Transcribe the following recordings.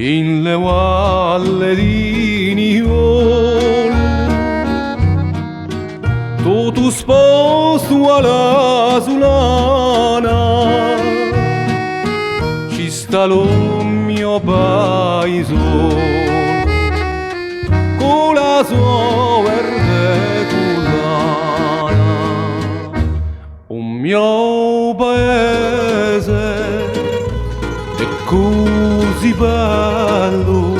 in le valle di Niol, tutto sposto alla sulana, ci sta lo mio paese con la sua verde collana, un mio paese è così bello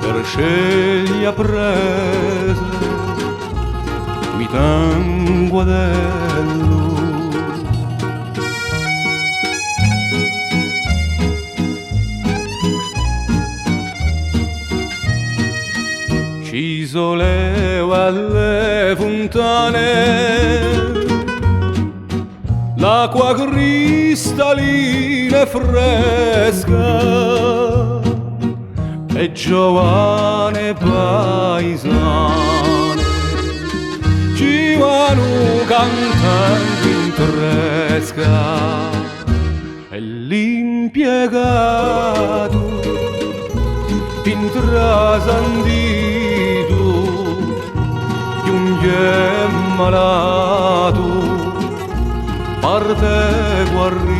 per scegliere prese, mi tengo adello. Ci solleva alle fontane l'acqua cristallina e fresca, e giovane paesane ci vanno cantando in tresca, e l'impiegato intrasandito di un gem malato parte guarito.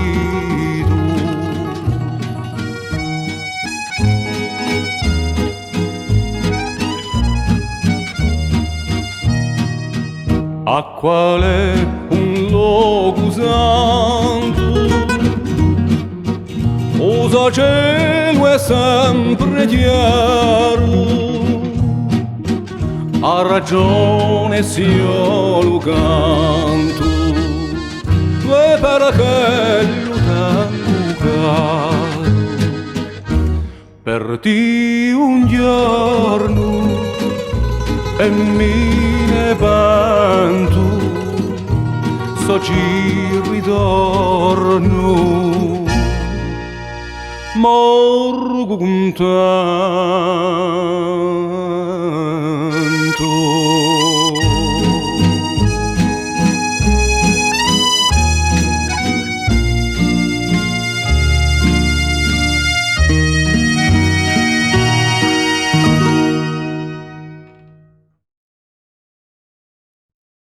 A quale un luogo santo, osa cielo è sempre chiaro, ha ragione se io lo canto, e perché lo tengo caro, per ti un giorno e mi ne vanto, so ci ritorno, morgo contento.